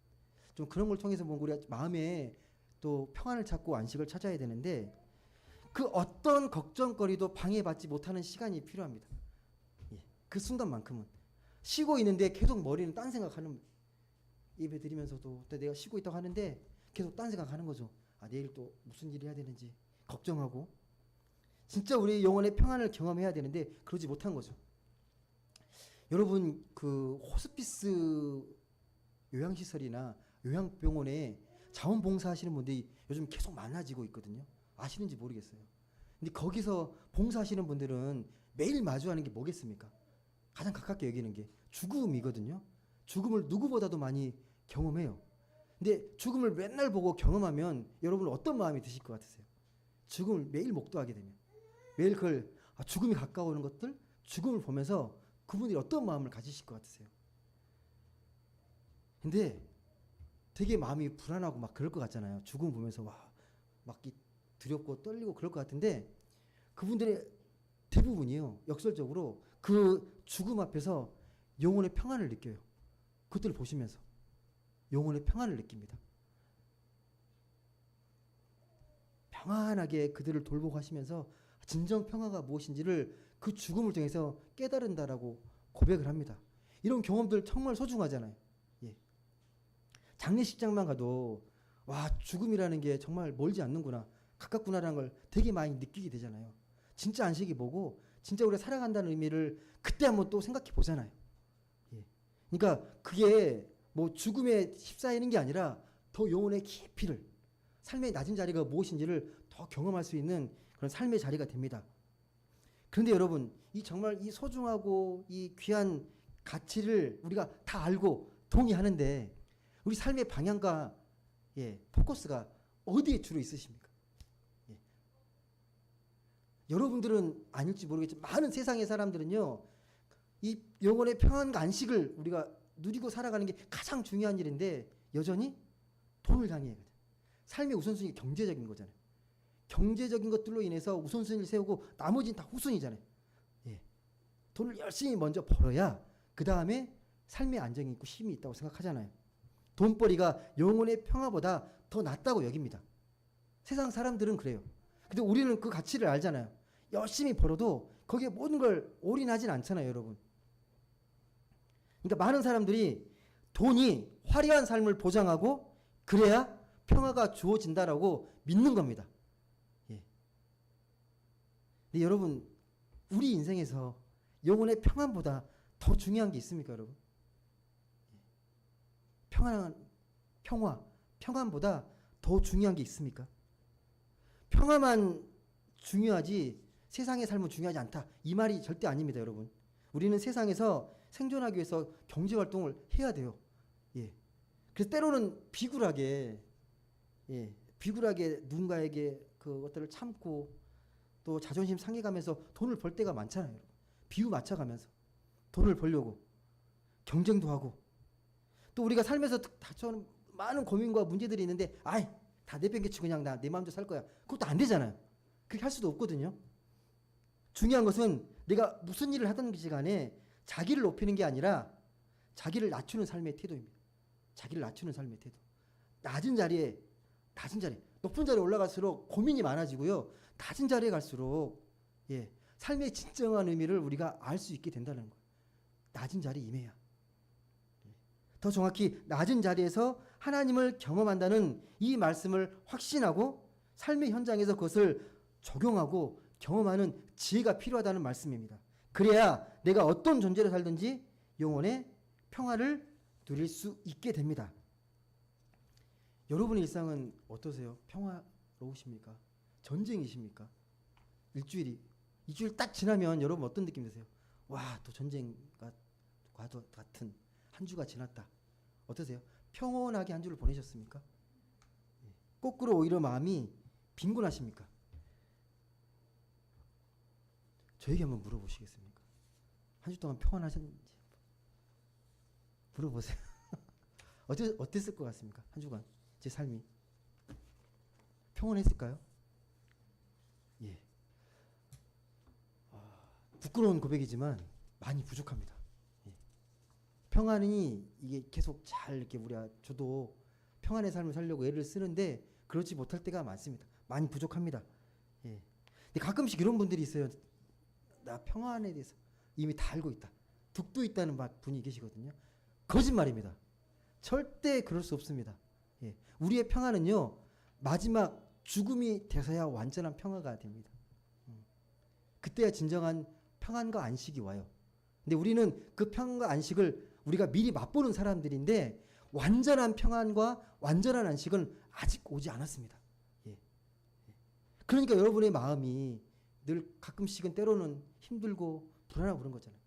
좀 그런 걸 통해서 뭐 우리가 마음에 또 평안을 찾고 안식을 찾아야 되는데 그 어떤 걱정거리도 방해받지 못하는 시간이 필요합니다. 그 순간만큼은 쉬고 있는데 계속 머리는 딴 생각하는 예배 드리면서도 또 내가 쉬고 있다고 하는데 계속 딴 생각하는 거죠. 아 내일 또 무슨 일을 해야 되는지 걱정하고 진짜 우리 영혼의 평안을 경험해야 되는데 그러지 못한 거죠. 여러분 그 호스피스 요양시설이나 요양병원에 자원봉사하시는 분들이 요즘 계속 많아지고 있거든요. 아시는지 모르겠어요. 근데 거기서 봉사하시는 분들은 매일 마주하는 게 뭐겠습니까? 가장 가깝게 여기는 게 죽음이거든요. 죽음을 누구보다도 많이 경험해요. 근데 죽음을 맨날 보고 경험하면 여러분 어떤 마음이 드실 것 같으세요? 죽음을 매일 목도하게 되면 매일 그걸 죽음이 가까워오는 것들 죽음을 보면서 그분들이 어떤 마음을 가지실 것 같으세요? 근데 되게 마음이 불안하고 막 그럴 것 같잖아요. 죽음 보면서 막 두렵고 떨리고 그럴 것 같은데 그분들의 대부분이요. 역설적으로 그 죽음 앞에서 영혼의 평안을 느껴요. 그것들을 보시면서 영혼의 평안을 느낍니다. 평안하게 그들을 돌보고 하시면서 진정 평화가 무엇인지를 그 죽음을 통해서 깨달은다라고 고백을 합니다. 이런 경험들 정말 소중하잖아요. 장례식장만 가도 와 죽음이라는 게 정말 멀지 않는구나 가깝구나라는 걸 되게 많이 느끼게 되잖아요. 진짜 안식이 뭐고 진짜 우리가 살아간다는 의미를 그때 한번 또 생각해 보잖아요. 그러니까 그게 뭐 죽음에 휩싸이는 게 아니라 더 영혼의 깊이를 삶의 낮은 자리가 무엇인지를 더 경험할 수 있는 그런 삶의 자리가 됩니다. 그런데 여러분 이 정말 이 소중하고 이 귀한 가치를 우리가 다 알고 동의하는데 우리 삶의 방향과 포커스가 어디에 주로 있으십니까? 여러분들은 아닐지 모르겠지만 많은 세상의 사람들은요 이 영혼의 평안과 안식을 우리가 누리고 살아가는 게 가장 중요한 일인데 여전히 돈을 당해야 돼요. 삶의 우선순위가 경제적인 거잖아요. 경제적인 것들로 인해서 우선순위를 세우고 나머지는 다 후순위잖아요. 돈을 열심히 먼저 벌어야 그 다음에 삶의 안정이 있고 힘이 있다고 생각하잖아요. 돈벌이가 영혼의 평화보다 더 낫다고 여깁니다. 세상 사람들은 그래요. 근데 우리는 그 가치를 알잖아요. 열심히 벌어도 거기에 모든 걸 올인하진 않잖아요, 여러분. 그러니까 많은 사람들이 돈이 화려한 삶을 보장하고 그래야 평화가 주어진다라고 믿는 겁니다. 근데 여러분, 우리 인생에서 영혼의 평안보다 더 중요한 게 있습니까, 여러분? 평안보다 더 중요한 게 있습니까? 평화만 중요하지 세상의 삶은 중요하지 않다. 이 말이 절대 아닙니다, 여러분. 우리는 세상에서 생존하기 위해서 경제 활동을 해야 돼요. 그래서 때로는 비굴하게 누군가에게 그것들을 참고 또 자존심 상해가면서 돈을 벌 때가 많잖아요. 여러분. 비유 맞춰가면서 돈을 벌려고 경쟁도 하고 또 우리가 삶에서 많은 고민과 문제들이 있는데 아이 다 내팽개치고 그냥 나 내 마음대로 살 거야. 그것도 안 되잖아요. 그렇게 할 수도 없거든요. 중요한 것은 내가 무슨 일을 하든지 간에 자기를 높이는 게 아니라 자기를 낮추는 삶의 태도입니다. 자기를 낮추는 삶의 태도. 낮은 자리에 높은 자리에 올라갈수록 고민이 많아지고요. 낮은 자리에 갈수록 삶의 진정한 의미를 우리가 알 수 있게 된다는 거예요. 낮은 자리에 임해야. 더 정확히 낮은 자리에서 하나님을 경험한다는 이 말씀을 확신하고 삶의 현장에서 그것을 적용하고 경험하는 지혜가 필요하다는 말씀입니다. 그래야 내가 어떤 존재로 살든지 영혼의 평화를 누릴 수 있게 됩니다. 여러분의 일상은 어떠세요? 평화로우십니까? 전쟁이십니까? 일주일 딱 지나면 여러분 어떤 느낌 드세요? 와, 또 전쟁과 같은 한 주가 지났다. 어떠세요? 평온하게 한 주를 보내셨습니까? 거꾸로 오히려 마음이 빈곤하십니까? 저에게 한번 물어보시겠습니까? 한 주 동안 평안하셨는지 물어보세요. 어땠을 것 같습니까? 한 주간 제 삶이 평온했을까요? 예. 부끄러운 고백이지만 많이 부족합니다. 예. 평안이 이게 계속 잘 이렇게 저도 평안의 삶을 살려고 애를 쓰는데 그렇지 못할 때가 많습니다. 많이 부족합니다. 예. 근데 가끔씩 이런 분들이 있어요. 나 평안에 대해서 이미 다 알고 있다. 득도 있다는 분이 계시거든요. 거짓말입니다. 절대 그럴 수 없습니다. 예. 우리의 평안은요, 마지막 죽음이 돼서야 완전한 평화가 됩니다. 그때야 진정한 평안과 안식이 와요. 근데 우리는 그 평안과 안식을 우리가 미리 맛보는 사람들인데 완전한 평안과 완전한 안식은 아직 오지 않았습니다. 예. 그러니까 여러분의 마음이 늘 가끔씩은 때로는 힘들고 불안하고 그런 거잖아요.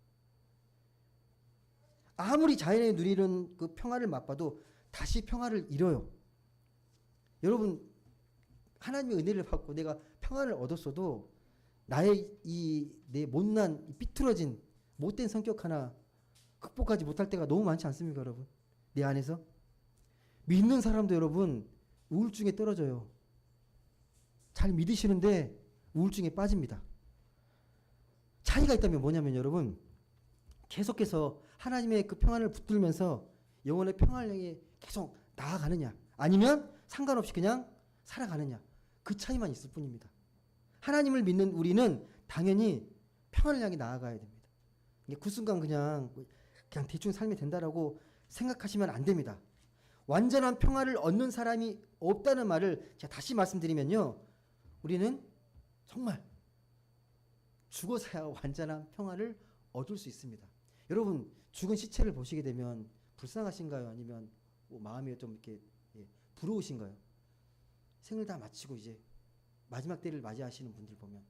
아무리 자연에 누리는 그 평화를 맛봐도 다시 평화를 잃어요. 여러분, 하나님의 은혜를 받고 내가 평안을 얻었어도 나의 내 못난 삐뚤어진 못된 성격 하나 극복하지 못할 때가 너무 많지 않습니까, 여러분? 내 안에서 믿는 사람도 여러분 우울증에 떨어져요. 잘 믿으시는데 우울증에 빠집니다. 차이가 있다면 뭐냐면 여러분, 계속해서 하나님의 그 평안을 붙들면서 영혼의 평안을 향해 계속 나아가느냐, 아니면 상관없이 그냥 살아가느냐, 그 차이만 있을 뿐입니다. 하나님을 믿는 우리는 당연히 평안을 향해 나아가야 됩니다. 그 순간 그냥 대충 살면 된다라고 생각하시면 안 됩니다. 완전한 평화를 얻는 사람이 없다는 말을 제가 다시 말씀드리면요, 우리는 정말 죽어서야 완전한 평화를 얻을 수 있습니다. 여러분, 죽은 시체를 보시게 되면 불쌍하신가요? 아니면 마음이 좀 이렇게 부러우신가요? 생을 다 마치고 이제 마지막 때를 맞이하시는 분들 보면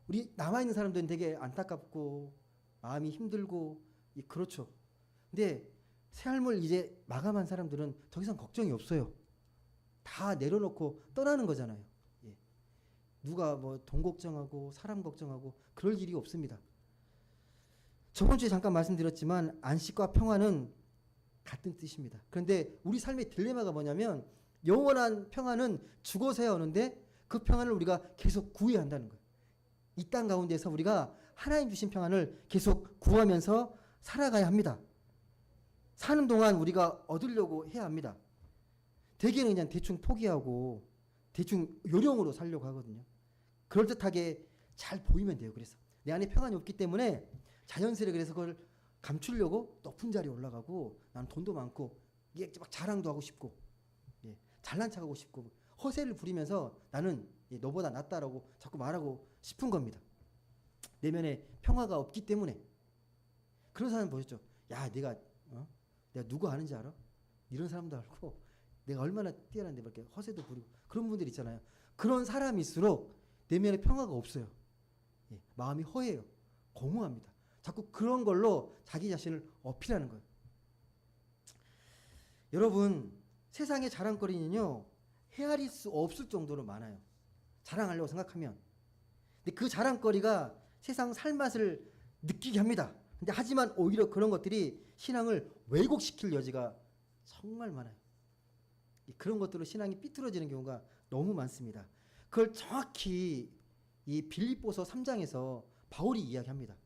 우리 남아있는 사람들은 되게 안타깝고 마음이 힘들고 그렇죠. 근데 삶을 이제 마감한 사람들은 더 이상 걱정이 없어요. 다 내려놓고 떠나는 거잖아요. 예. 누가 뭐 돈 걱정하고 사람 걱정하고 그럴 일이 없습니다. 저번 주에 잠깐 말씀드렸지만 안식과 평화는 같은 뜻입니다. 그런데 우리 삶의 딜레마가 뭐냐면 영원한 평화는 죽어서야 오는데 그 평안을 우리가 계속 구해야 한다는 거예요. 이 땅 가운데서 우리가 하나님 주신 평안을 계속 구하면서 살아가야 합니다. 사는 동안 우리가 얻으려고 해야 합니다. 대개는 그냥 대충 포기하고 대충 요령으로 살려고 하거든요. 그럴듯하게 잘 보이면 돼요. 그래서 내 안에 평안이 없기 때문에 자연스레 그래서 그걸 감추려고 높은 자리에 올라가고 나는 돈도 많고 이게 막 자랑도 하고 싶고 잘난 척하고 싶고 허세를 부리면서 나는 너보다 낫다라고 자꾸 말하고 싶은 겁니다. 내면에 평화가 없기 때문에. 그런 사람 보셨죠? 야, 내가 누구 아는지 알아? 이런 사람도 알고 내가 얼마나 뛰어난데 이렇게 허세도 부리고 그런 분들 있잖아요. 그런 사람일수록 내면에 평화가 없어요. 마음이 허해요. 공허합니다. 자꾸 그런 걸로 자기 자신을 어필하는 거예요. 여러분, 세상의 자랑거리는요, 헤아릴 수 없을 정도로 많아요. 자랑하려고 생각하면. 근데 그 자랑거리가 세상 살맛을 느끼게 합니다. 근데 하지만 오히려 그런 것들이 신앙을 왜곡시킬 여지가 정말 많아요. 그런 것들로 신앙이 삐뚤어지는 경우가 너무 많습니다. 그걸 정확히 이 빌립보서 3장에서 바울이 이야기합니다.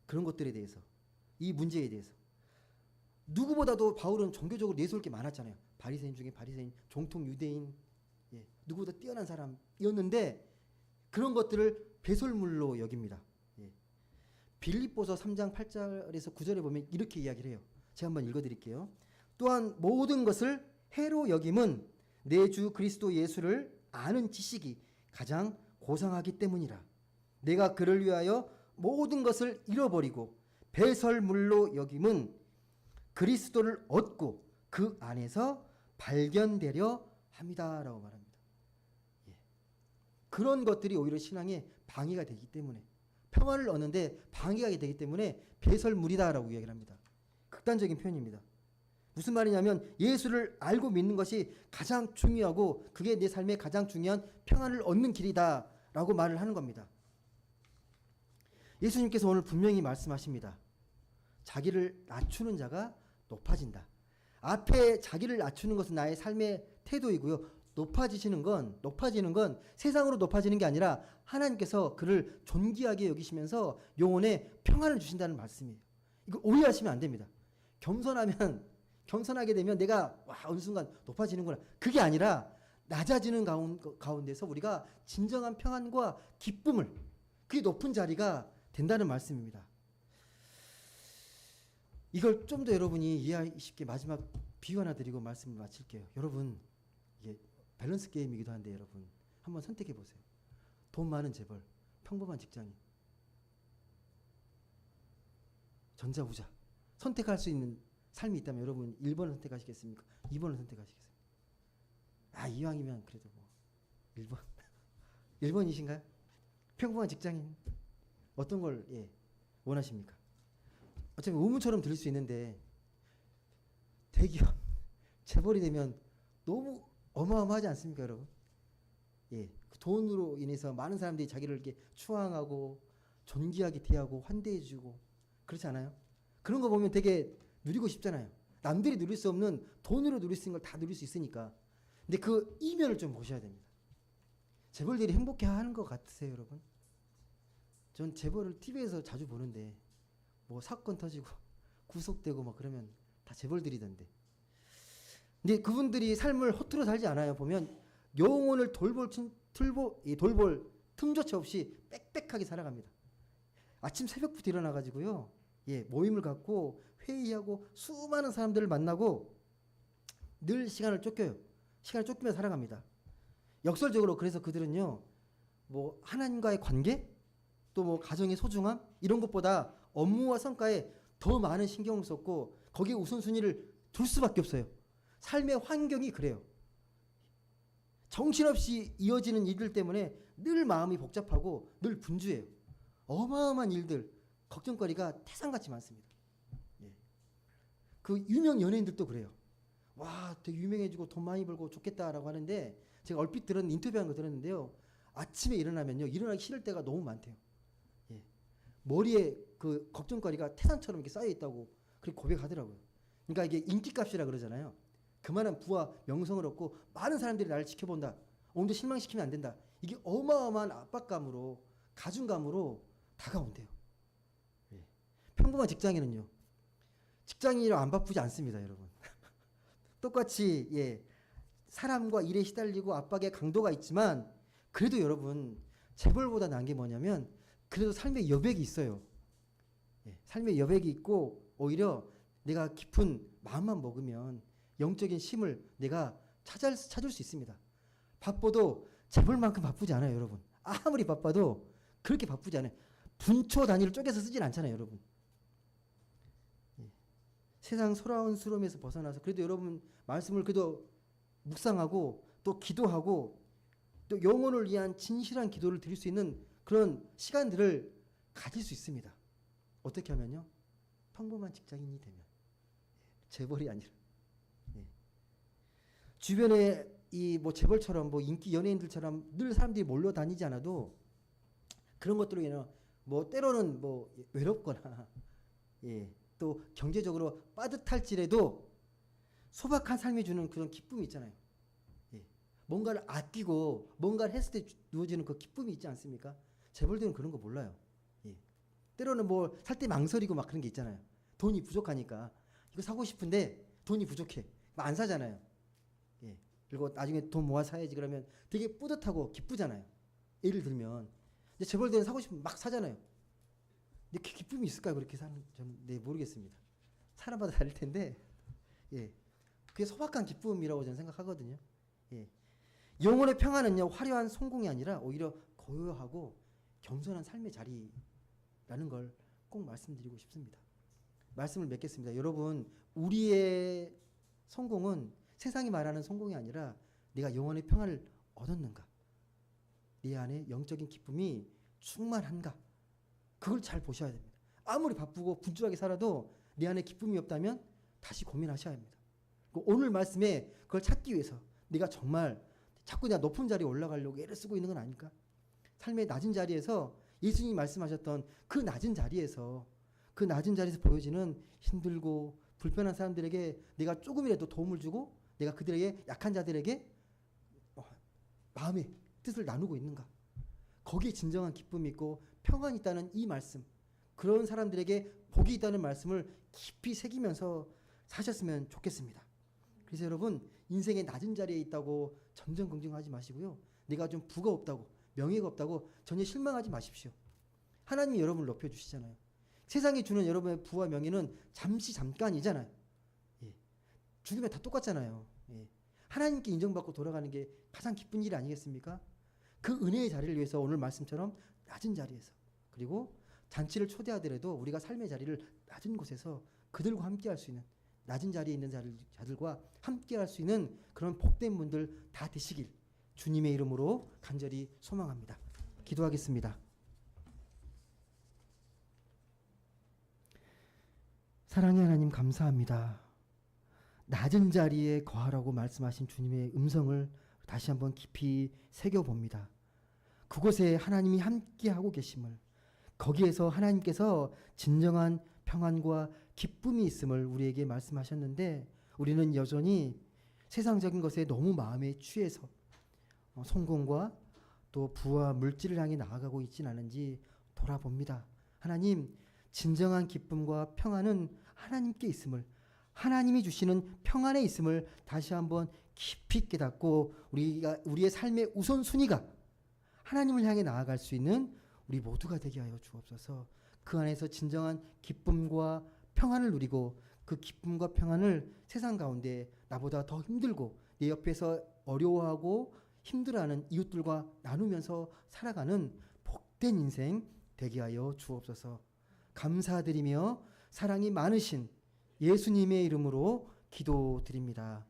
그런 것들에 대해서, 이 문제에 대해서. 누구보다도 바울은 종교적으로 내세울 게 많았잖아요. 바리새인 중에 바리새인, 정통 유대인, 누구보다 뛰어난 사람이었는데 그런 것들을 배설물로 여깁니다. 빌립보서 3장 8절에서 9절에 보면 이렇게 이야기를 해요. 제가 한번 읽어드릴게요. 또한 모든 것을 해로 여김은 내 주 그리스도 예수를 아는 지식이 가장 고상하기 때문이라. 내가 그를 위하여 모든 것을 잃어버리고 배설물로 여김은 그리스도를 얻고 그 안에서 발견되려 합니다라고 말합니다. 그런 것들이 오히려 신앙에 방해가 되기 때문에, 평화를 얻는데 방해가 되기 때문에 배설물이다라고 이야기를 합니다. 극단적인 표현입니다. 무슨 말이냐면 예수를 알고 믿는 것이 가장 중요하고 그게 내 삶의 가장 중요한 평안을 얻는 길이다라고 말을 하는 겁니다. 예수님께서 오늘 분명히 말씀하십니다. 자기를 낮추는 자가 높아진다. 앞에 자기를 낮추는 것은 나의 삶의 태도이고요. 높아지는 건 세상으로 높아지는 게 아니라 하나님께서 그를 존귀하게 여기시면서 영혼에 평안을 주신다는 말씀이에요. 이거 오해하시면 안 됩니다. 겸손하게 되면 내가 어느 순간 높아지는구나. 그게 아니라 낮아지는 가운데서 우리가 진정한 평안과 기쁨을, 그게 높은 자리가 된다는 말씀입니다. 이걸 좀 더 여러분이 이해하기 쉽게 마지막 비유 하나 드리고 말씀을 마칠게요. 여러분, 이게 밸런스 게임이기도 한데 여러분 한번 선택해 보세요. 돈 많은 재벌, 평범한 직장인, 전자 후자 선택할 수 있는 삶이 있다면 여러분 1번을 선택하시겠습니까? 2번을 선택하시겠습니까? 이왕이면 그래도 뭐 1번 1번이신가요? 평범한 직장인 어떤 걸 원하십니까? 어차피 의문처럼 들릴 수 있는데 대기업 재벌이 되면 너무 어마어마하지 않습니까, 여러분? 그 돈으로 인해서 많은 사람들이 자기를 이렇게 추앙하고 존귀하게 대하고 환대해주고 그렇지 않아요? 그런 거 보면 되게 누리고 싶잖아요. 남들이 누릴 수 없는 돈으로 누릴 수 있는 걸 다 누릴 수 있으니까. 근데 그 이면을 좀 보셔야 됩니다. 재벌들이 행복해하는 것 같으세요, 여러분? 전 재벌을 TV에서 자주 보는데 뭐 사건 터지고 구속되고 막 그러면 다 재벌들이던데. 근데 그분들이 삶을 허투루 살지 않아요. 보면 영혼을 돌볼 틈조차 없이 빽빽하게 살아갑니다. 아침 새벽부터 일어나가지고요, 모임을 갖고 회의하고 수많은 사람들을 만나고 늘 시간을 쫓겨요. 시간을 쫓기며 살아갑니다. 역설적으로 그래서 그들은요, 뭐 하나님과의 관계, 또 뭐 가정의 소중함 이런 것보다 업무와 성과에 더 많은 신경을 썼고 거기에 우선순위를 둘 수밖에 없어요. 삶의 환경이 그래요. 정신없이 이어지는 일들 때문에 늘 마음이 복잡하고 늘 분주해요. 어마어마한 일들, 걱정거리가 태산같이 많습니다. 그 유명 연예인들도 그래요. 와, 되게 유명해지고 돈 많이 벌고 좋겠다라고 하는데 제가 얼핏 들은 인터뷰한 거 들었는데요. 아침에 일어나면요, 일어나기 싫을 때가 너무 많대요. 머리에 그 걱정거리가 태산처럼 이렇게 쌓여 있다고 그렇게 고백하더라고요. 그러니까 이게 인기값이라 그러잖아요. 그만한 부와 명성을 얻고 많은 사람들이 나를 지켜본다. 오늘도 실망시키면 안 된다. 이게 어마어마한 압박감으로, 가중감으로 다가온대요. 평범한 직장인은요, 직장인이라 안 바쁘지 않습니다, 여러분. 똑같이 사람과 일에 시달리고 압박의 강도가 있지만 그래도 여러분 재벌보다 나은 게 뭐냐면 그래도 삶의 여백이 있어요. 삶의 여백이 있고 오히려 내가 깊은 마음만 먹으면 영적인 쉼을 내가 찾을 수 있습니다. 바빠도 재벌만큼 바쁘지 않아요, 여러분. 아무리 바빠도 그렇게 바쁘지 않아요. 분초 단위를 쪼개서 쓰진 않잖아요, 여러분. 세상 소라운스러움에서 벗어나서 그래도 여러분 말씀을 그래도 묵상하고 또 기도하고 또 영혼을 위한 진실한 기도를 드릴 수 있는 그런 시간들을 가질 수 있습니다. 어떻게 하면요? 평범한 직장인이 되면, 재벌이 아니라. 주변에 이 뭐 재벌처럼 뭐 인기 연예인들처럼 늘 사람들이 몰려다니지 않아도 그런 것들로 인해 뭐 때로는 뭐 외롭거나 또 경제적으로 빠듯할지라도 소박한 삶이 주는 그런 기쁨이 있잖아요. 뭔가를 아끼고 뭔가를 했을 때 누워지는 그 기쁨이 있지 않습니까? 재벌들은 그런 거 몰라요. 예. 때로는 뭐 살 때 망설이고 막 그런 게 있잖아요. 돈이 부족하니까 이거 사고 싶은데 돈이 부족해. 안 사잖아요. 예. 그리고 나중에 돈 모아 사야지 그러면 되게 뿌듯하고 기쁘잖아요. 예를 들면 이제 재벌들은 사고 싶으면 막 사잖아요. 근데 그 기쁨이 있을까요? 그렇게 사는 저는 모르겠습니다. 사람마다 다를 텐데 예. 그게 소박한 기쁨이라고 저는 생각하거든요. 예. 영혼의 평안은요 화려한 성공이 아니라 오히려 고요하고 겸손한 삶의 자리라는 걸 꼭 말씀드리고 싶습니다. 말씀을 맺겠습니다. 여러분 우리의 성공은 세상이 말하는 성공이 아니라 내가 영혼의 평안을 얻었는가, 내 안에 영적인 기쁨이 충만한가, 그걸 잘 보셔야 됩니다. 아무리 바쁘고 분주하게 살아도 내 안에 기쁨이 없다면 다시 고민하셔야 합니다. 오늘 말씀에 그걸 찾기 위해서 내가 정말 자꾸 내가 높은 자리에 올라가려고 애를 쓰고 있는 건 아닐까? 삶의 낮은 자리에서 예수님이 말씀하셨던 그 낮은 자리에서 보여지는 힘들고 불편한 사람들에게 내가 조금이라도 도움을 주고 내가 그들에게 약한 자들에게 마음의 뜻을 나누고 있는가? 거기에 진정한 기쁨이 있고 평안이 있다는 이 말씀, 그런 사람들에게 복이 있다는 말씀을 깊이 새기면서 사셨으면 좋겠습니다. 그래서 여러분 인생의 낮은 자리에 있다고 전전긍긍하지 마시고요. 내가 좀 부가 없다고 명예가 없다고 전혀 실망하지 마십시오. 하나님이 여러분을 높여주시잖아요. 세상이 주는 여러분의 부와 명예는 잠깐이잖아요. 예. 죽으면 다 똑같잖아요. 예. 하나님께 인정받고 돌아가는 게 가장 기쁜 일 아니겠습니까? 그 은혜의 자리를 위해서 오늘 말씀처럼 낮은 자리에서, 그리고 잔치를 초대하더라도 우리가 삶의 자리를 낮은 곳에서 그들과 함께 할 수 있는, 낮은 자리에 있는 자들과 함께 할 수 있는 그런 복된 분들 다 되시길 주님의 이름으로 간절히 소망합니다. 기도하겠습니다. 사랑의 하나님 감사합니다. 낮은 자리에 거하라고 말씀하신 주님의 음성을 다시 한번 깊이 새겨봅니다. 그곳에 하나님이 함께하고 계심을, 거기에서 하나님께서 진정한 평안과 기쁨이 있음을 우리에게 말씀하셨는데 우리는 여전히 세상적인 것에 너무 마음에 취해서 성공과 또 부와 물질을 향해 나아가고 있진 않은지 돌아봅니다. 하나님, 진정한 기쁨과 평안은 하나님께 있음을, 하나님이 주시는 평안에 있음을 다시 한번 깊이 깨닫고 우리의 삶의 우선순위가 하나님을 향해 나아갈 수 있는 우리 모두가 되게 하여 주옵소서. 그 안에서 진정한 기쁨과 평안을 누리고 그 기쁨과 평안을 세상 가운데 나보다 더 힘들고 내 옆에서 어려워하고 힘들어하는 이웃들과 나누면서 살아가는 복된 인생 되게 하여 주옵소서. 감사드리며 사랑이 많으신 예수님의 이름으로 기도드립니다.